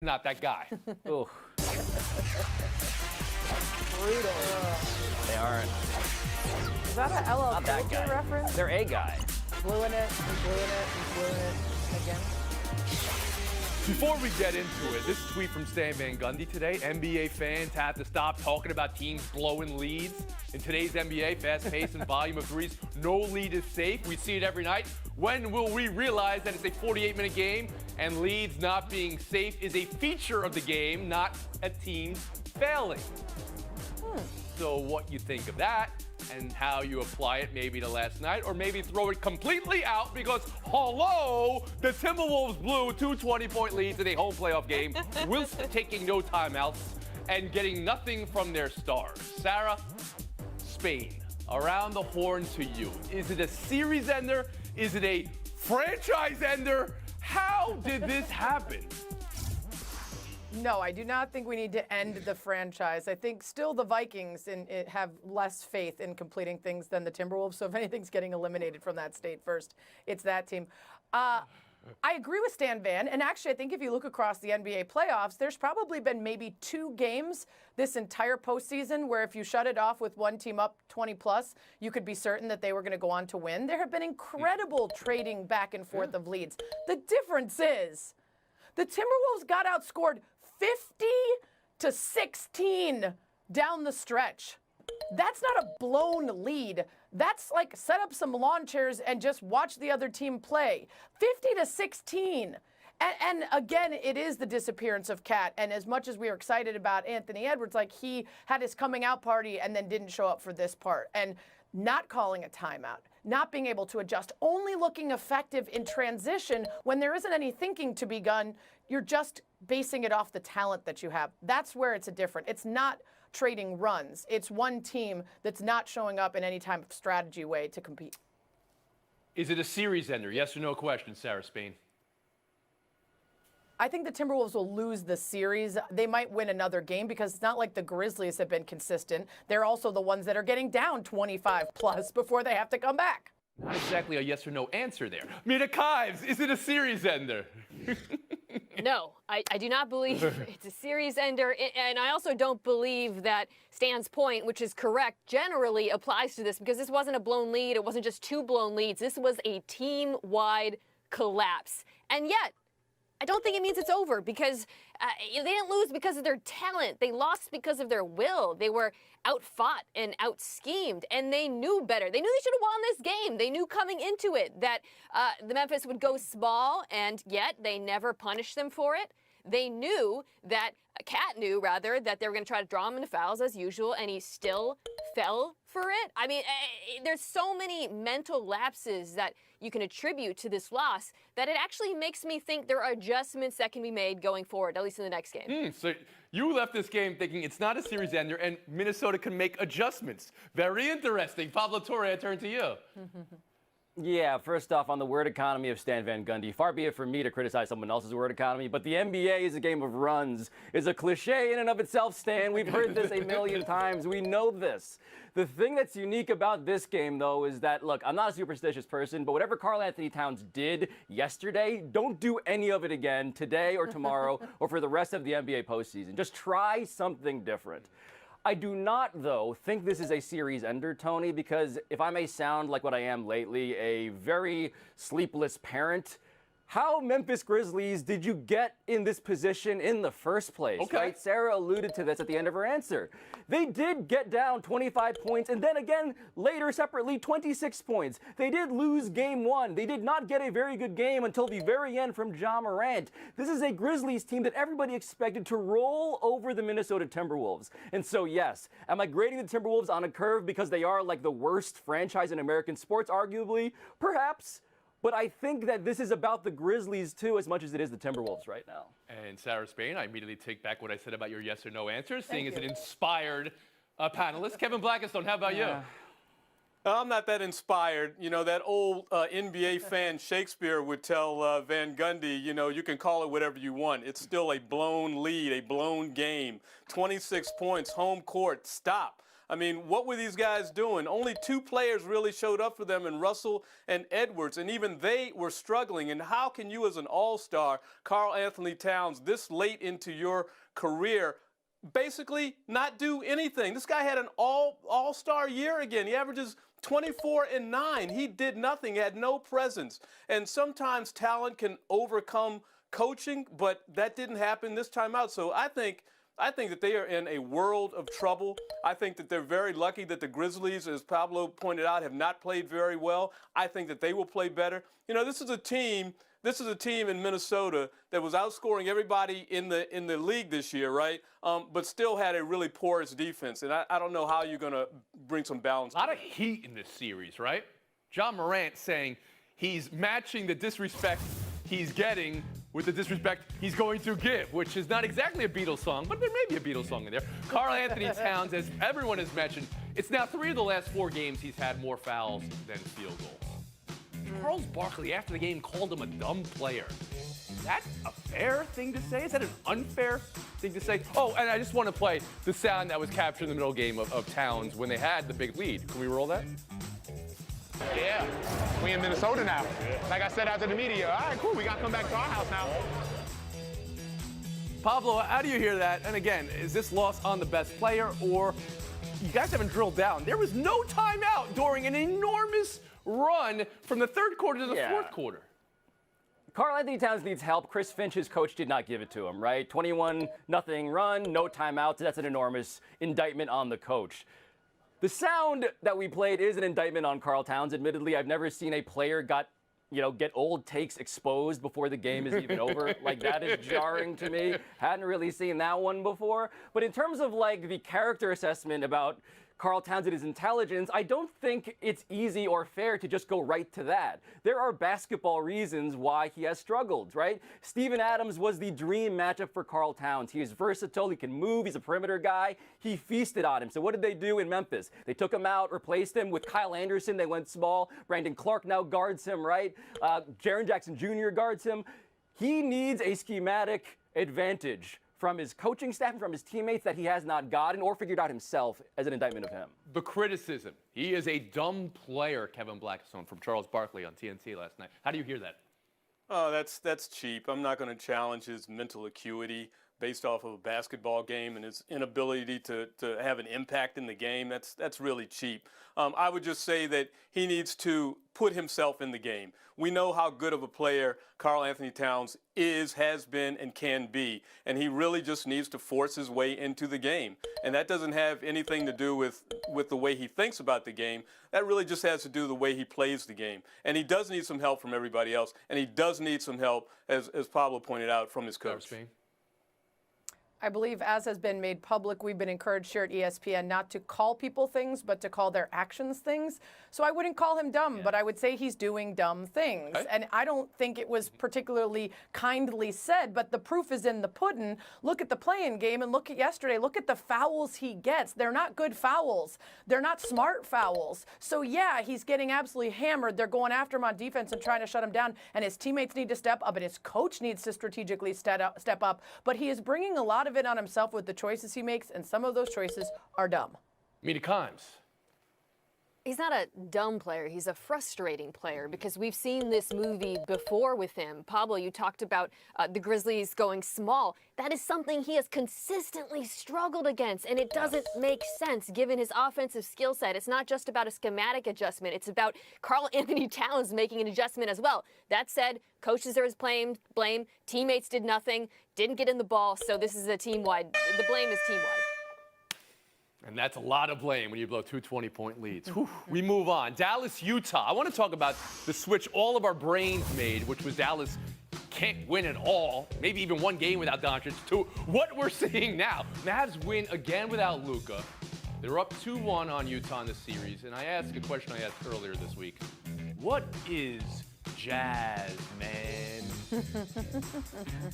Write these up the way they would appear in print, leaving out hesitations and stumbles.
Not that guy. Ooh. Brutal. They aren't. Is that a LL Not that Cool J guy. reference? They're a guy. Blew in it, and blew in it, and blew in it again. Before we get into it, this tweet from Stan Van Gundy today. NBA fans have to stop talking about teams blowing leads. In today's NBA, fast pace and volume of threes, no lead is safe. We see it every night. When will we realize that it's a 48-minute game and leads not being safe is a feature of the game, not a team failing? So what you think of that and how you apply it maybe to last night, or maybe throw it completely out because, hello, the Timberwolves blew two 20-point leads in a home playoff game whilst taking no timeouts and getting nothing from their stars. Sarah, Spain, around the horn to you. Is it a series ender? Is it a franchise ender? How did this happen? No, I do not think we need to end the franchise. I think still the Vikings have less faith in completing things than the Timberwolves. So if anything's getting eliminated from that state first, it's that team. I agree with Stan Van. And actually, I think if you look across the NBA playoffs, there's probably been maybe 2 games this entire postseason where if you shut it off with one team up 20 plus, you could be certain that they were going to go on to win. There have been incredible trading back and forth of leads. The difference is the Timberwolves got outscored 50-16 down the stretch. That's not a blown lead. That's like set up some lawn chairs and just watch the other team play. 50-16. And again, it is the disappearance of Cat. And as much as we were excited about Anthony Edwards, like he had his coming out party and then didn't show up for this part. And not calling a timeout, not being able to adjust, only looking effective in transition when there isn't any thinking to be done. You're just basing it off the talent that you have. That's where it's a different. It's not trading runs. It's one team that's not showing up in any type of strategy way to compete. Is it a series ender? Yes or no question, Sarah Spain? I think the Timberwolves will lose the series. They might win another game because it's not like the Grizzlies have been consistent. They're also the ones that are getting down 25 plus before they have to come back. Not exactly a yes or no answer there. Mina Kives, is it a series ender? No, I do not believe it's a series ender. And I also don't believe that Stan's point, which is correct, generally applies to this because this wasn't a blown lead. It wasn't just 2 blown leads. This was a team-wide collapse. And yet, I don't think it means it's over because they didn't lose because of their talent. They lost because of their will. They were outfought and out-schemed, and they knew better. They knew they should have won this game. They knew coming into it that the Memphis would go small, and yet they never punished them for it. They knew that, Cat knew, rather, that they were going to try to draw him into fouls as usual, and he still fell for it. I mean, there's so many mental lapses that you can attribute to this loss that it actually makes me think there are adjustments that can be made going forward, at least in the next game. So you left this game thinking it's not a series ender and Minnesota can make adjustments. Very interesting. Pablo Torre, I turn to you. Yeah, first off, on the word economy of Stan Van Gundy, far be it from me to criticize someone else's word economy, but the NBA is a game of runs. Is a cliche in and of itself, Stan. We've heard this a million times. We know this. The thing that's unique about this game, though, is that, look, I'm not a superstitious person, but whatever Karl Anthony Towns did yesterday, don't do any of it again today or tomorrow or for the rest of the NBA postseason. Just try something different. I do not, though, think this is a series ender, Tony, because if I may sound like what I am lately, a very sleepless parent, how, Memphis Grizzlies, did you get in this position in the first place? Okay. Right? Sarah alluded to this at the end of her answer. They did get down 25 points, and then again, later, separately, 26 points. They did lose game 1. They did not get a very good game until the very end from Ja Morant. This is a Grizzlies team that everybody expected to roll over the Minnesota Timberwolves. And so, yes, am I grading the Timberwolves on a curve because they are like the worst franchise in American sports, arguably? Perhaps. But I think that this is about the Grizzlies, too, as much as it is the Timberwolves right now. And Sarah Spain, I immediately take back what I said about your yes or no answer, seeing as an inspired panelist. Kevin Blackistone, how about you? I'm not that inspired. You know, that old NBA fan Shakespeare would tell Van Gundy, you know, you can call it whatever you want. It's still a blown lead, a blown game. 26 points, home court, stop. I mean, what were these guys doing? Only 2 players really showed up for them, in Russell and Edwards, and even they were struggling. And how can you, as an all-star, Karl Anthony Towns, this late into your career, basically not do anything? This guy had an all-star year again. He averages 24 and 9. He did nothing, had no presence. And sometimes talent can overcome coaching, but that didn't happen this time out. So I think that they are in a world of trouble. I think that they're very lucky that the Grizzlies, as Pablo pointed out, have not played very well. I think that they will play better. You know, this is a team in Minnesota that was outscoring everybody in the league this year, right? But still had a really porous defense. And I don't know how you're going to bring some balance. A lot of heat in this series, right? John Morant saying he's matching the disrespect he's getting with the disrespect he's going to give, which is not exactly a Beatles song, but there may be a Beatles song in there. Karl Anthony Towns, as everyone has mentioned, it's now 3 of the last 4 games he's had more fouls than field goals. Charles Barkley, after the game, called him a dumb player. Is that a fair thing to say? Is that an unfair thing to say? Oh, and I just want to play the sound that was captured in the middle game of Towns when they had the big lead. Can we roll that? Yeah, we in Minnesota now. Like I said out to the media, all right, cool, we got to come back to our house now. Pablo, how do you hear that? And again, is this loss on the best player, or you guys haven't drilled down? There was no timeout during an enormous run from the 3rd quarter to the 4th quarter. Karl Anthony Towns needs help. Chris Finch, his coach, did not give it to him, right? 21-0 run, no timeouts. That's an enormous indictment on the coach. The sound that we played is an indictment on Karl Towns. Admittedly, I've never seen a player get old takes exposed before the game is even over. Like, that is jarring to me. Hadn't really seen that one before. But in terms of like the character assessment about Karl Towns and his intelligence, I don't think it's easy or fair to just go right to that. There are basketball reasons why he has struggled, right? Steven Adams was the dream matchup for Karl Towns. He is versatile, he can move, he's a perimeter guy. He feasted on him. So what did they do in Memphis? They took him out, replaced him with Kyle Anderson. They went small. Brandon Clark now guards him, right? Jaren Jackson Jr. guards him. He needs a schematic advantage from his coaching staff and from his teammates that he has not gotten or figured out himself, as an indictment of him. The criticism. He is a dumb player, Kevin Blackstone from Charles Barkley on TNT last night. How do you hear that? Oh, that's cheap. I'm not going to challenge his mental acuity based off of a basketball game and his inability to have an impact in the game. That's really cheap. I would just say that he needs to put himself in the game. We know how good of a player Karl Anthony Towns is, has been, and can be, and he really just needs to force his way into the game. And that doesn't have anything to do with the way he thinks about the game. That really just has to do with the way he plays the game. And he does need some help from everybody else, and he does need some help, as Pablo pointed out, from his coach. I believe, as has been made public, we've been encouraged here at ESPN not to call people things, but to call their actions things. So I wouldn't call him dumb, but I would say he's doing dumb things. Okay. And I don't think it was particularly kindly said, but the proof is in the pudding. Look at the play-in game and look at yesterday. Look at the fouls he gets. They're not good fouls. They're not smart fouls. So yeah, he's getting absolutely hammered. They're going after him on defense and trying to shut him down, and his teammates need to step up, and his coach needs to strategically step up. But he is bringing a lot of it on himself with the choices he makes, and some of those choices are dumb. Mina Kimes. He's not a dumb player. He's a frustrating player because we've seen this movie before with him. Pablo, you talked about the Grizzlies going small. That is something he has consistently struggled against, and it doesn't make sense given his offensive skill set. It's not just about a schematic adjustment. It's about Karl Anthony Towns making an adjustment as well. That said, coaches are his blame. Teammates did nothing, didn't get in the ball, so this is a team-wide. The blame is team-wide. And that's a lot of blame when you blow 2 20-point leads. Whew. We move on. Dallas, Utah. I want to talk about the switch all of our brains made, which was Dallas can't win at all, maybe even one game without Doncic, to what we're seeing now. Mavs win again without Luka. They're up 2-1 on Utah in this series, and I asked a question I asked earlier this week. What is jazz, man?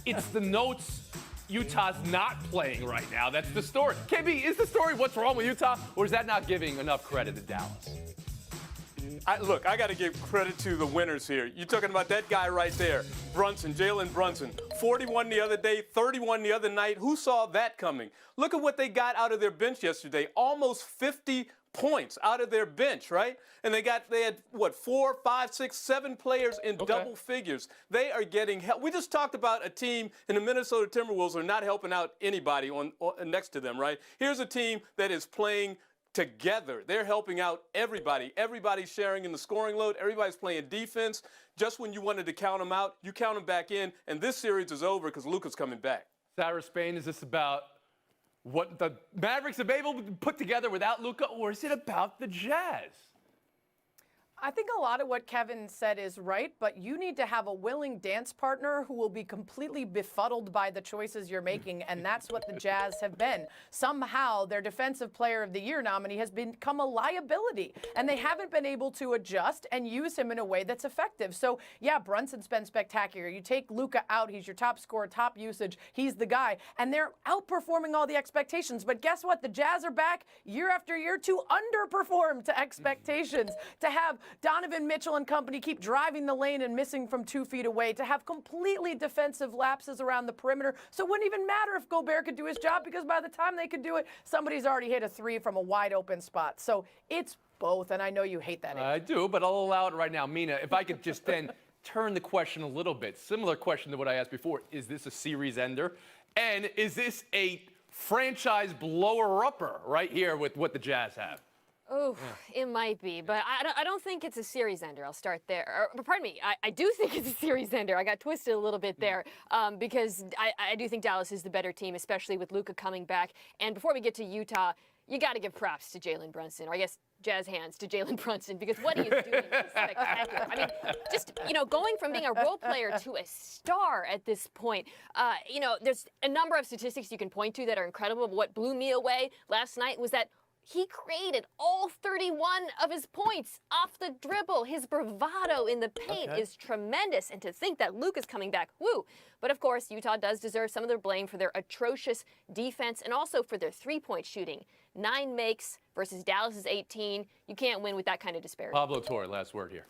It's the notes Utah's not playing right now. That's the story. KB, is the story what's wrong with Utah, or is that not giving enough credit to Dallas? Look, I got to give credit to the winners here. You're talking about that guy right there, Brunson, Jalen Brunson. 41 the other day, 31 the other night. Who saw that coming? Look at what they got out of their bench yesterday. Almost 50 points out of their bench, right? And they had, what, 4, 5, 6, 7 players in double figures. They are getting help. We just talked about a team in the Minnesota Timberwolves are not helping out anybody on next to them, right? Here's a team that is playing together. They're helping out everybody. Everybody's sharing in the scoring load. Everybody's playing defense. Just when you wanted to count them out, you count them back in, and this series is over because Luka's coming back. Sarah Spain, is this about what the Mavericks have been able to put together without Luka, or is it about the Jazz? I think a lot of what Kevin said is right, but you need to have a willing dance partner who will be completely befuddled by the choices you're making, and that's what the Jazz have been. Somehow, their Defensive Player of the Year nominee has become a liability, and they haven't been able to adjust and use him in a way that's effective. So, yeah, Brunson's been spectacular. You take Luka out, he's your top scorer, top usage, he's the guy, and they're outperforming all the expectations. But guess what? The Jazz are back year after year to underperform to expectations, to have Donovan Mitchell and company keep driving the lane and missing from 2 feet away, to have completely defensive lapses around the perimeter. So it wouldn't even matter if Gobert could do his job, because by the time they could do it, somebody's already hit a 3 from a wide open spot. So it's both, and I know you hate that. I do, but I'll allow it right now. Mina, if I could just then turn the question a little bit. Similar question to what I asked before. Is this a series ender? And is this a franchise blower-upper right here with what the Jazz have? Oh, it might be, but I don't think it's a series ender. I'll start there. Pardon me, I do think it's a series ender. I got twisted a little bit there because I do think Dallas is the better team, especially with Luka coming back. And before we get to Utah, you got to give props to Jalen Brunson, or I guess jazz hands to Jalen Brunson, because what he is doing is spectacular. I mean, just, going from being a role player to a star at this point, there's a number of statistics you can point to that are incredible, but what blew me away last night was that he created all 31 of his points off the dribble. His bravado in the paint is tremendous. And to think that Luke is coming back, woo. But of course, Utah does deserve some of their blame for their atrocious defense and also for their three-point shooting. 9 makes versus Dallas's 18. You can't win with that kind of disparity. Pablo Torre, last word here.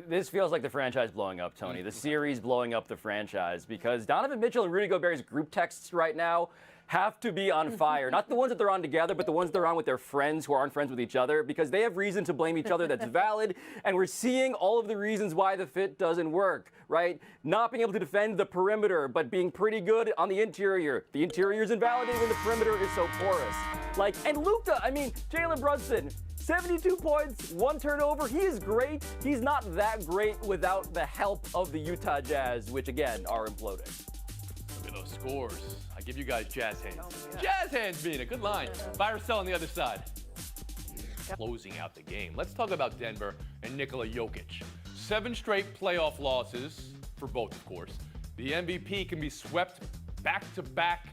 This feels like the franchise blowing up, Tony. The series blowing up the franchise, because Donovan Mitchell and Rudy Gobert's group texts right now have to be on fire. Not the ones that they're on together, but the ones they're on with their friends who aren't friends with each other, because they have reason to blame each other that's valid, and we're seeing all of the reasons why the fit doesn't work, right? Not being able to defend the perimeter, but being pretty good on the interior. The interior is invalidated when the perimeter is so porous. And Luka, Jalen Brunson, 72 points, 1 turnover. He is great. He's not that great without the help of the Utah Jazz, which again are imploding. Look at those scores. I give you guys jazz hands. Jazz hands, Mina. Good line. Buy or sell on the other side. Closing out the game. Let's talk about Denver and Nikola Jokic. 7 straight playoff losses for both, of course. The MVP can be swept back-to-back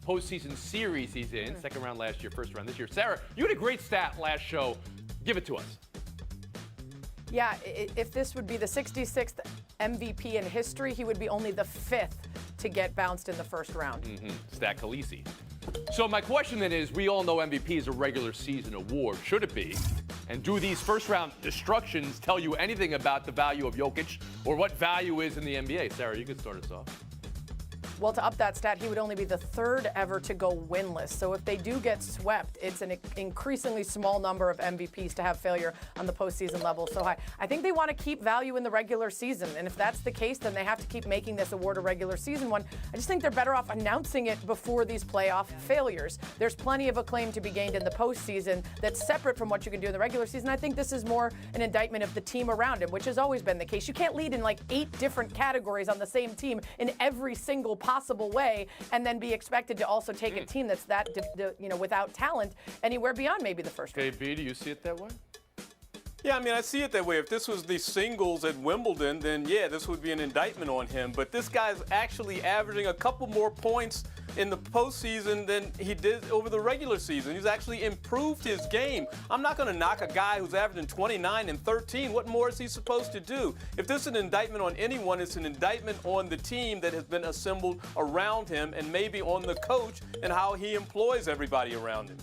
postseason series he's in. Second round last year, first round this year. Sarah, you had a great stat last show. Give it to us. Yeah, if this would be the 66th MVP in history, he would be only the 5th to get bounced in the first round. Stat Khaleesi. So my question then is, we all know MVP is a regular season award. Should it be? And do these first round destructions tell you anything about the value of Jokic or what value is in the NBA? Sarah, you can start us off. Well, to up that stat, he would only be the 3rd ever to go winless. So if they do get swept, it's an increasingly small number of MVPs to have failure on the postseason level so high. I think they want to keep value in the regular season. And if that's the case, then they have to keep making this award a regular season one. I just think they're better off announcing it before these playoff failures. There's plenty of acclaim to be gained in the postseason that's separate from what you can do in the regular season. I think this is more an indictment of the team around him, which has always been the case. You can't lead in 8 different categories on the same team in every single possible way and then be expected to also take a team that's without talent anywhere beyond maybe the first round. KB, do you see it that way? Yeah, I see it that way. If this was the singles at Wimbledon, then yeah, this would be an indictment on him. But this guy's actually averaging a couple more points in the postseason than he did over the regular season. He's actually improved his game. I'm not going to knock a guy who's averaging 29 and 13. What more is he supposed to do? If this is an indictment on anyone, it's an indictment on the team that has been assembled around him and maybe on the coach and how he employs everybody around him.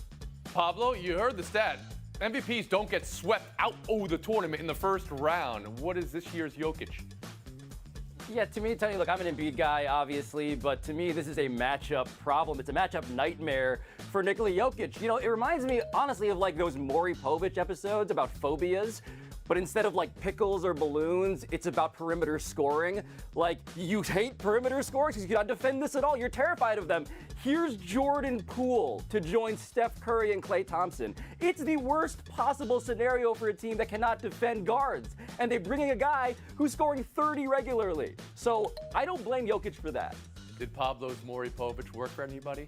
Pablo, you heard the stat. MVPs don't get swept out of the tournament in the first round. What is this year's Jokic? Yeah, to me, Tony, look, I'm an Embiid guy, obviously, but to me, this is a matchup problem. It's a matchup nightmare for Nikola Jokic. You know, it reminds me, honestly, of like those Maury Povich episodes about phobias. But instead of like pickles or balloons, it's about perimeter scoring. Like, you hate perimeter scores because you cannot defend this at all. You're terrified of them. Here's Jordan Poole to join Steph Curry and Klay Thompson. It's the worst possible scenario for a team that cannot defend guards. And they're bringing a guy who's scoring 30 regularly. So I don't blame Jokic for that. Did Pablo's Maury Povich work for anybody?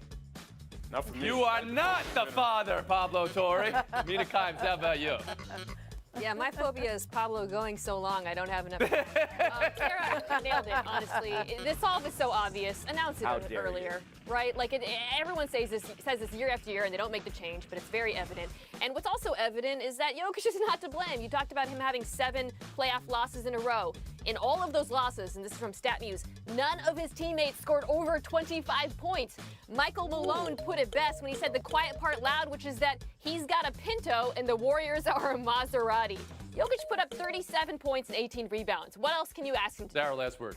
Not for me. You are not the father, Pablo Torre. Mina Kimes, how about you? Yeah, my phobia is Pablo going so long, I don't have enough. Sarah nailed it, honestly. This solve is so obvious. Announce it earlier, right? Like, everyone says this year after year, and they don't make the change, but it's very evident. And what's also evident is that Jokic is not to blame. You talked about him having 7 playoff losses in a row. In all of those losses, and this is from StatMuse, none of his teammates scored over 25 points. Michael Malone put it best when he said the quiet part loud, which is that he's got a Pinto and the Warriors are a Maserati. Jokic put up 37 points and 18 rebounds. What else can you ask him to do? Sarah, last word.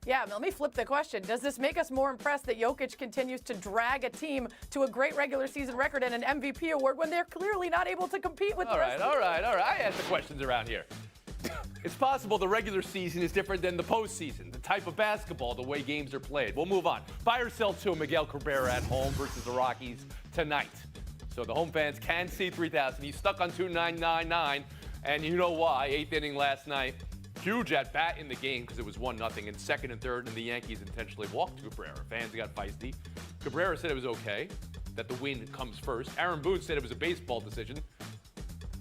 Yeah, let me flip the question. Does this make us more impressed that Jokic continues to drag a team to a great regular season record and an MVP award when they're clearly not able to compete with the rest of the team? All right. I ask the questions around here. It's possible the regular season is different than the postseason, the type of basketball, the way games are played. We'll move on. Buy or sell to Miguel Cabrera at home versus the Rockies tonight. So the home fans can see 3,000. He's stuck on 2.999, and you know why. 8th inning last night. Huge at bat in the game because it was 1-0 in second and third, and the Yankees intentionally walked Cabrera. Fans got feisty. Cabrera said it was okay, that the win comes first. Aaron Boone said it was a baseball decision.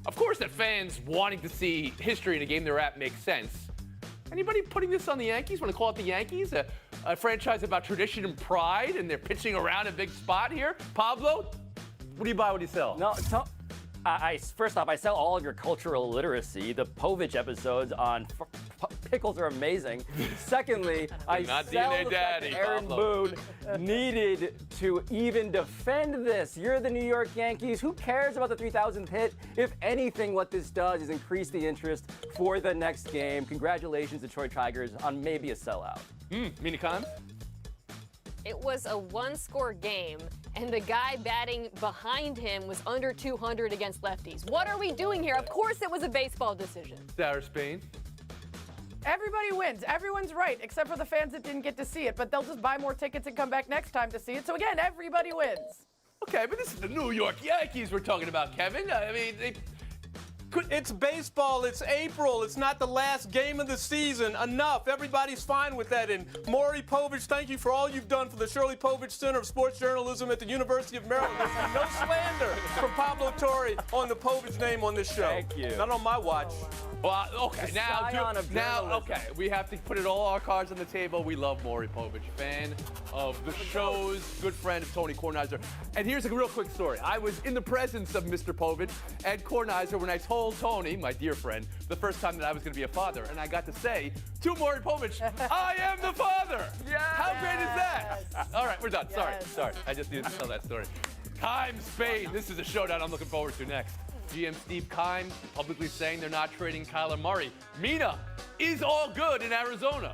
Of course, that fans wanting to see history in a game they're at makes sense. Anybody putting this on the Yankees? Want to call it the Yankees? A franchise about tradition and pride, and they're pitching around a big spot here? Pablo, what do you buy, what do you sell? No, first off, I sell all of your cultural literacy. The Povich episodes on pickles are amazing. Secondly, I Not sell DNA the daddy, fact that Aaron Pablo. Boone needed to even defend this. You're the New York Yankees. Who cares about the 3,000th hit? If anything, what this does is increase the interest for the next game. Congratulations, Detroit Tigers, on maybe a sellout. Mina Kimes? It was a one-score game, and the guy batting behind him was under 200 against lefties. What are we doing here? Of course it was a baseball decision. Sarah Spain? Everybody wins. Everyone's right, except for the fans that didn't get to see it. But they'll just buy more tickets and come back next time to see it. So again, everybody wins. Okay, but this is the New York Yankees we're talking about, Kevin. I mean, It's baseball. It's April. It's not the last game of the season. Enough. Everybody's fine with that. And Maury Povich, thank you for all you've done for the Shirley Povich Center of Sports Journalism at the University of Maryland. No slander from Pablo Torre on the Povich name on this show. Thank you. Not on my watch. well, okay, The now, scion of journalism. okay, we have to put it all our cards on the table. We love Maury Povich, fan of the show's, good friend of Tony Kornheiser. And here's a real quick story. I was in the presence of Mr. Povich and Kornheiser when I told Tony, my dear friend, the first time that I was going to be a father, and I got to say to Maury Povich, I am the father. Yes. How great is that? All right, we're done. Yes. Sorry. I just needed to tell that story. Kimes, Spain. This is a showdown I'm looking forward to next. GM Steve Kimes publicly saying they're not trading Kyler Murray. Mina, is all good in Arizona?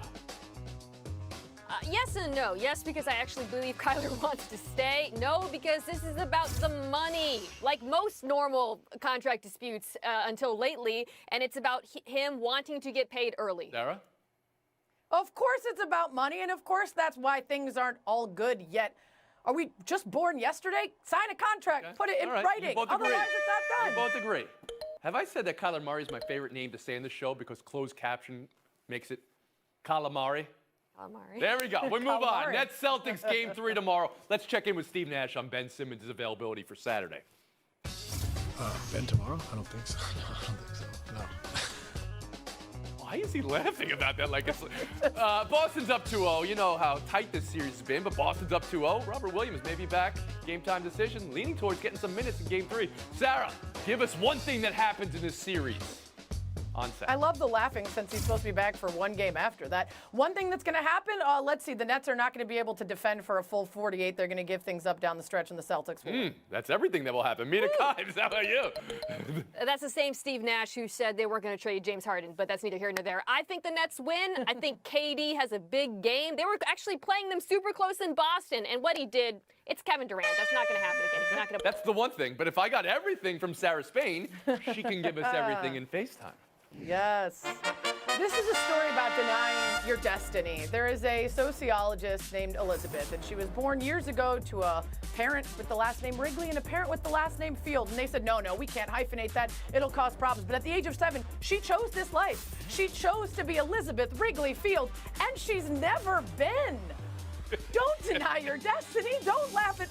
Yes and no. Yes, because I actually believe Kyler wants to stay. No, because this is about the money, like most normal contract disputes until lately, and it's about him wanting to get paid early. Sarah? Of course it's about money, and of course that's why things aren't all good yet. Are we just born yesterday? Sign a contract, Okay. put it in All right. writing. You both Otherwise, agree. it's not We done. both agree. Have I said that Kyler Murray is my favorite name to say in the show because closed caption makes it calamari? Calamari. There we go. We move on. Calamari. Nets Celtics game 3 tomorrow. Let's check in with Steve Nash on Ben Simmons' availability for Saturday. Ben tomorrow? I don't think so. I don't think so. No. Why is he laughing about that? Like it's Boston's up 2-0. You know how tight this series has been, but Boston's up 2-0. Robert Williams may be back. Game time decision, leaning towards getting some minutes in game 3. Sarah, give us one thing that happens in this series. on set. I love the laughing since he's supposed to be back for one game after that. One thing that's going to happen, let's see, the Nets are not going to be able to defend for a full 48. They're going to give things up down the stretch, and the Celtics will win. That's everything that will happen. Mina Kimes, how about you? That's the same Steve Nash who said they weren't going to trade James Harden, but that's neither here nor there. I think the Nets win. I think KD has a big game. They were actually playing them super close in Boston, and what he did, it's Kevin Durant. That's not going to happen again. He's not going to. That's the one thing. But if I got everything from Sarah Spain, she can give us everything in FaceTime. Yes. This is a story about denying your destiny. There is a sociologist named Elizabeth, and she was born years ago to a parent with the last name Wrigley and a parent with the last name Field. And they said, no, we can't hyphenate that. It'll cause problems. But at the age of 7, she chose this life. She chose to be Elizabeth Wrigley Field, and she's never been. Don't deny your destiny. Don't laugh at